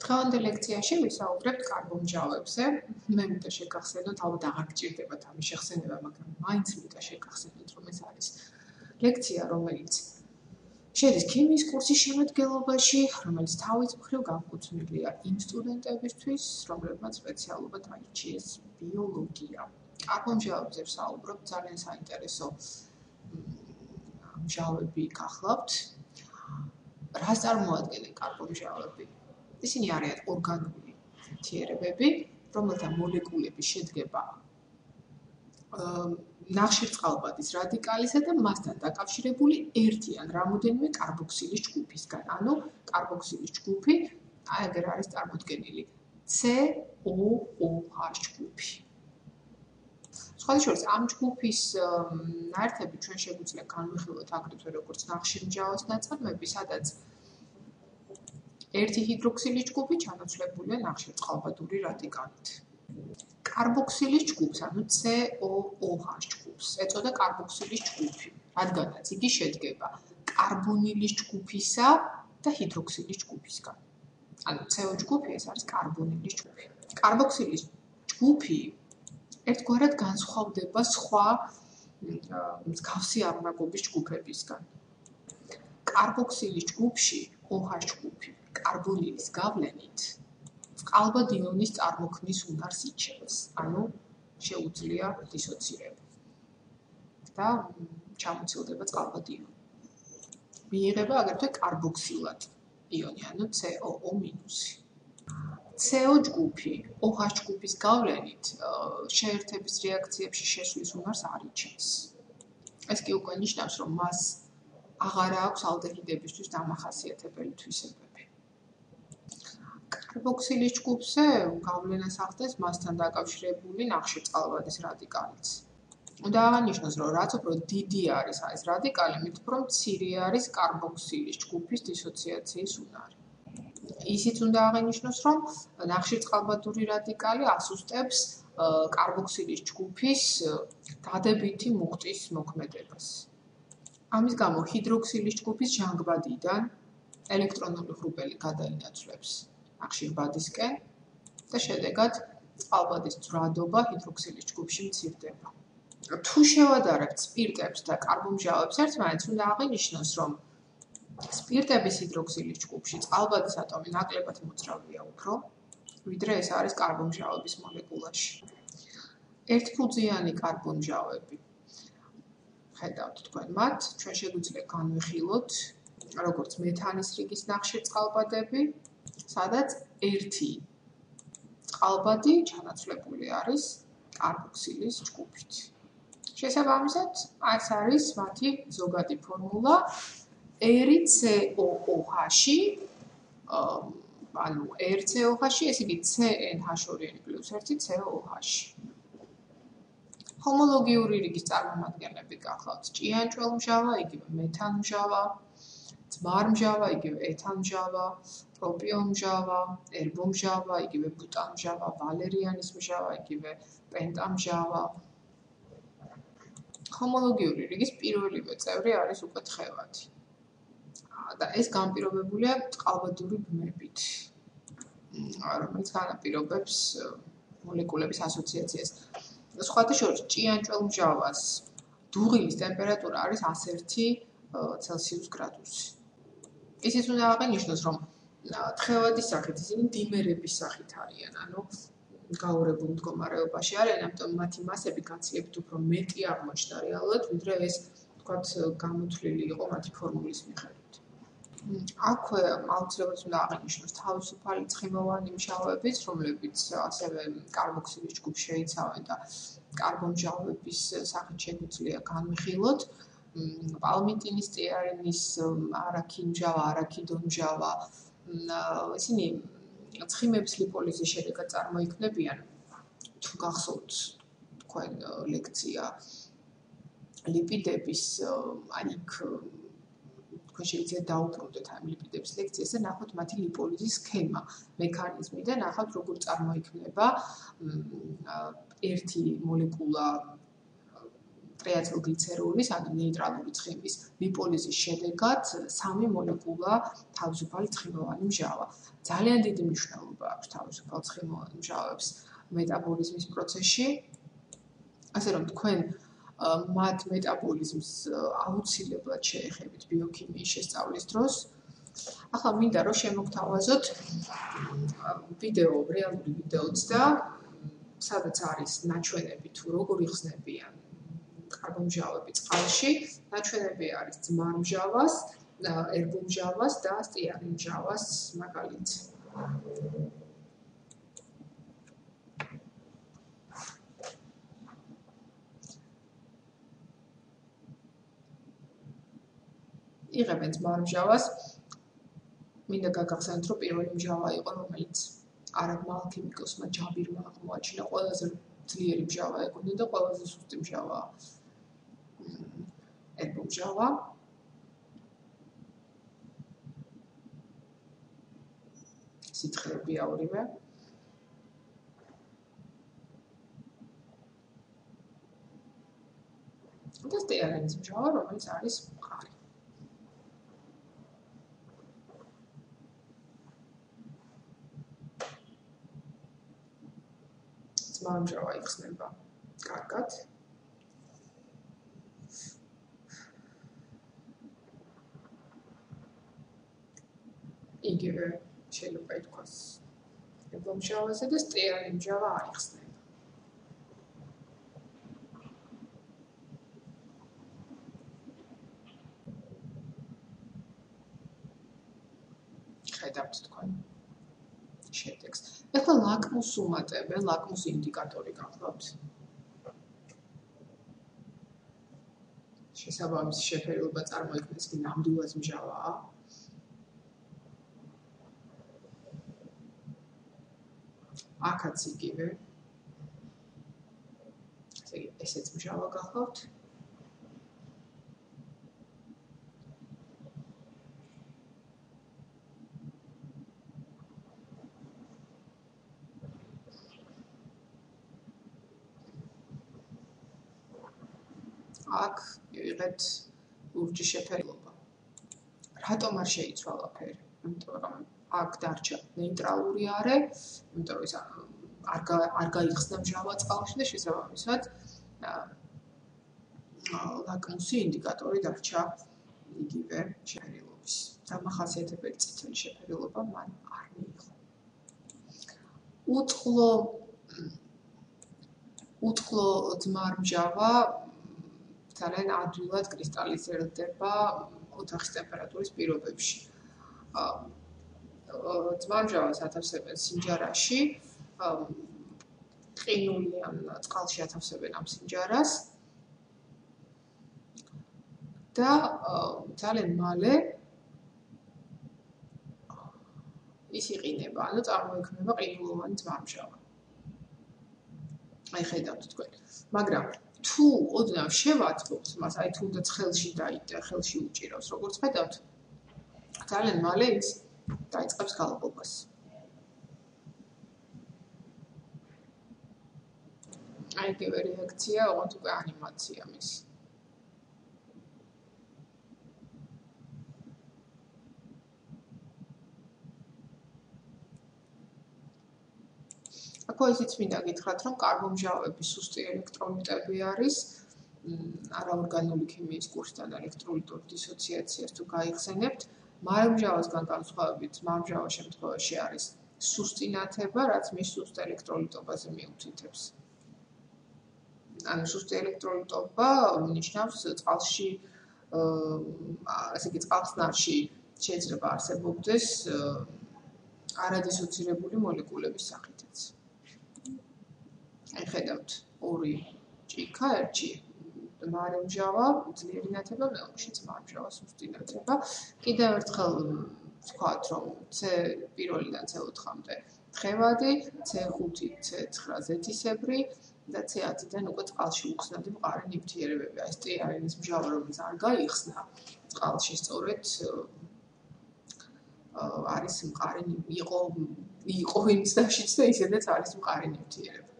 დღევანდელ ლექციაში ვისაუბრებთ კარბონმჟავებზე. მე მინდა შეგახსენოთ, ალბათ აღარ გჭირდებათ ამის შეხსენება, მაგრამ მაინც მინდა შეგახსენოთ, რომ ეს არის ლექცია, რომელიც შედის ქიმიის კურსის შემადგენლობაში, რომელიც თავის მხრივ განკუთვნილია იმ სტუდენტებისთვის, რომლებმაც სპეციალობად აირჩიეს ბიოლოგია. კარბონმჟავებზე ვსაუბრობთ, ძალიან საინტერესო მჟავები გახლავთ. რას წარმოადგენენ კარბონმჟავები? ისინი არიან ორგანული ნივთიერებები, რომელთა მოლეკულები შედგება ნახშირწყალბადის რადიკალისა და მასთან დაკავშირებული ერთი ან რამოდენიმე კარბოქსილის ჯგუფისგან. ანუ კარბოქსილის ჯგუფი, ეგერ არის წარმოდგენილი COOH ჯგუფი. სხვადასხვა ამ ჯგუფის ნაერთები ჩვენ შეგვიძლია განვიხილოთ აგრეთვე როგორც ნახშირმჟავას ნაწარმები, სადაც ერთი ჰიდროქსილის ჯგუფი ჩანაცვლებულია ნახშირწყალბადური რადიკალით. კარბოქსილის ჯგუფს, ანუ COOH ჯგუფს, ეწოდა კარბოქსილის ჯგუფი, რადგანაც იგი შედგება კარბონილის ჯგუფისა და ჰიდროქსილის ჯგუფისგან. ანუ CO ჯგუფი ეს არის კარბონილის ჯგუფი. კარბოქსილის ჯგუფი ერთგვარად განსხვავდება სხვა მსგავსი აღნაგობის ჯგუფებისგან. კარბოქსილის ჯგუფში OH ჯგუფი კარბონილის გავლენით წყალბად იონის წარმოქმნის უნარს იჩენს, ანუ შეუძლია დისოცირება და ჩამოცილდება წყალბად იონი. მიიღება აგრეთვე კარბოქსილად იონი, ანუ COO-. CO ჯგუფი OH ჯგუფის გავლენით შეერთების რეაქციებში შესვლის უნარს არ იჩენს. ეს კი უკვე ნიშნავს, რომ მას აღარ აქვს ალდეჰიდებისთვის დამახასიათებელი თვისებები. კარბოქსილის ჯგუფზე გავლენას ახდენს მასთან დაკავშირებული ნახშირწყალბადის რადიკალიც. უნდა აღინიშნოს, რომ რაც უფრო დიდი არის ეს რადიკალი, მით უფრო მცირე არის კარბოქსილის ჯგუფის დისოციაციის უნარი. ისიც უნდა აღინიშნოს, რომ ნახშირწყალბადური რადიკალი ასუსტებს კარბოქსილის ჯგუფის დადებითი მუხტის მოქმედებას. ამის გამო ჰიდროქსილის ჯგუფის ჟანგბადიდან ელექტრონული ღრუბელი გადაინაცვლებს ნახშირბადისკენ და შედეგად წყალბადის ძვრადობა ჰიდროქსილის ჯგუფში მცირდება. თუ შევადარებთ სპირტებს და კარბონმჟავებს ერთმანეთს, უნდა აღინიშნოს, რომ სპირტების ჰიდროქსილის ჯგუფში წყალბადის ატომი ნაკლებად მოძრავია უფრო, ვიდრე ეს არის კარბონმჟავების მოლეკულაში. ერთფუძიანი კარბონმჟავები, ხედავთ თქვენ მათ, ჩვენ შეგვიძლია განვიხილოთ, როგორც მეთანის რიგის ნახშირწყალბადები, სადაც ერთი წყალბადი ჩანაცვლებული არის კარბოქსილის ჯგუფით. შესაბამისად, ეს არის მათი ზოგადი ფორმულა RCOOH-ი, ანუ RCOH-ი, ეს იგი CnH2n+1COOH-ი. ჰომოლოგიური რიგის წარმომადგენლები გახლავთ ჭიანჭველმჟავა, იგივე მეთანმჟავა, ძმარმჟავა, იგივე ეთანმჟავა, პროპიონმჟავა, ერბომჟავა, იგივე ბუტანმჟავა, ვალერიანის მჟავა, იგივე პენტამჟავა. ჰომოლოგიური რიგის პირველივე წევრი არის უკვე თხევადი. და ეს განპირობებულია წყალბადური ბმებით, რომელიც განაპირობებს მოლეკულების ასოციაციას. სხვათა შორის ჭიანჭველმჟავას დუღილის ტემპერატურა არის 101 ცელსიუს გრადუსი. ისიც უნდა აღინიშნოს, რომ თხევადის სახით ისინი დიმერების სახით არიან, ანუ გაურებულ მდგომარეობაში არიან, ამიტომ მათი მასები გაცილებით უფრო მეტი აღმოჩნდა რეალურად, ვიდრე ეს თქვათ გამოთვლილი იყო მათი ფორმულის მიხედვით. აქვე აუცილებლად უნდა აღინიშნოს თავისუფალი ცხიმოვანი მჟავებიც, რომლებიც ასევე კარბოქსილის ჯგუფს შეიცავენ და კარბონმჟავების სახით შეგვიძლია განვიხილოთ. პალმიტინის, სტეარინის, არაქინმჟავა, არაქიდონმჟავა, ისინი ცხიმების ლიპოლიზის შედეგად წარმოიქმნებიან. თუ გახსოვთ თქვენ ლექცია ლიპიდების, აი იქ თქვენ შეიძლება დაუბრუნდეთ ამ ლიპიდების ლექციას და ნახოთ მათი ლიპოლიზის სქემა, მექანიზმი და ნახავთ როგორ წარმოიქმნება ერთი მოლეკულა ტრიეთილგლიცეროლის, ანუ ნეიტრალური ცხიმის ლიპოლიზის შედეგად 3 მოლეკულა თავისუფალი ცხიმოვანი მჟავა. ძალიან დიდი მნიშვნელობა აქვს თავისუფალ ცხიმოვან მჟავებს მეტაბოლიზმის პროცესში. ასე რომ თქვენ მათ მეტაბოლიზმს აუცილებლად შეეხებით ბიოქიმიის შესწავლის დროს. ახლა მინდა რომ შემოგთავაზოთ ვიდეო, რეალური ვიდეოც და სადაც არის ნაჩვენები თუ როგორ იხსნებიან კარბონმჟავები წყალში, ნაჩვენები არის ძმარმჟავას, ერგომჟავას და სტეარინმჟავას მაგალითი. იღებენ ძმარმჟავას. მინდა გაგახსენოთ, რომ პირველი მჟავა იყო, რომელიც არაბმა ალქიმიკოსმა ჯაბირმა აღმოაჩინა, ყველაზე ძლიერი მჟავა ეგონია და ყველაზე სუსტი მჟავა ერგომჟავა. სითხეებია ორივე. და სტეარინის მჟავა, რომელიც არის მყარი. ძმარმჟავა იხსნება კარგად. იგივე შეიძლება ითქვას ერგომჟავაზე და სტეარინმჟავა არ იხსნება. ხედავთ თქვენ შედეგს. ეხლა ლაკმუს უმატებენ, ლაკმუს ინდიკატორი გახლავთ. შესაბამისი შეფერილობა წარმოიქმნეს კი ნამდვილად მჟავაა. აქაც იგივე. ესეც მჟავა გახლავთ. აქ ვიღეთ ლურჯი შეფერილობა. რატომ არ შეიცვალა ფერი? იმიტომ რომ აქ დარჩა ნეიტრალური არე, იმიტომ რომ ის არ გაიხსნა მჟავა წყალში და შესაბამისად ლაკმუსი ინდიკატორი დარჩა იგივე შეფერილობის. დამახასიათებელი წითელი შეფერილობა მან არ მიიღო. უწყლო ძმარმჟავა ძალიან ადვილად კრისტალიზირდება ოთახის ტემპერატურის პირობებში. ძმარმჟავას ათავსებენ სინჯარაში, ყინულიან წყალში ათავსებენ ამ სინჯარას და ძალიან მალე ის იყინება, ანუ წარმოიქმნება ყინულოვანი ძმარმჟავა. აი ხედავთ თქვენ. მაგრამ თუ ოდნავ შევაწყვეტთ მას, აი თუნდაც ხელში უჭირავს, როგორც ხედავთ, ძალიან მალე ის დაიწყებს გალყობას. აი იგივე რეაქცია, ოღონდ უკვე ანიმაცია მის. აქ ისიც მინდა გითხრათ, რომ კარბონმჟავები სუსტი ელექტროლიტები არის, არაორგანული ქიმიის კურსიდან ელექტროლიტურ დისოციაციას თუ გაიხსენებთ, მარილმჟავასგან განსხვავებით, ძმარმჟავას შემთხვევაში არის სუსტი ნათება, რაც მის სუსტ ელექტროლიტობაზე მიუთითებს. ანუ სუსტი ელექტროლიტობა ნიშნავს წყალში, ასე იგი წყალხსნარში შეიძლება არსებობდეს არადისოცირებული მოლეკულების სახითაც. აი ხედავთ, ორი ჭიქა, ერთი მარილმჟავა, ძლიერი ნათება, მეორეში ძმარმჟავა, სუსტი ნათება. კიდევ ერთხელ ვთქვათ, რომ C1-დან C4-მდე თხევადი, C5, C9 ზეთისებრი და C10-დან უკვე წყალში უხსნადი მყარი ნივთიერებები. აი სტეარინის მჟავა, რომელიც არ გაიხსნა წყალში, სწორედ არის მყარი იყო იმ წლაშიც და ისედაც არის მყარი ნივთიერება.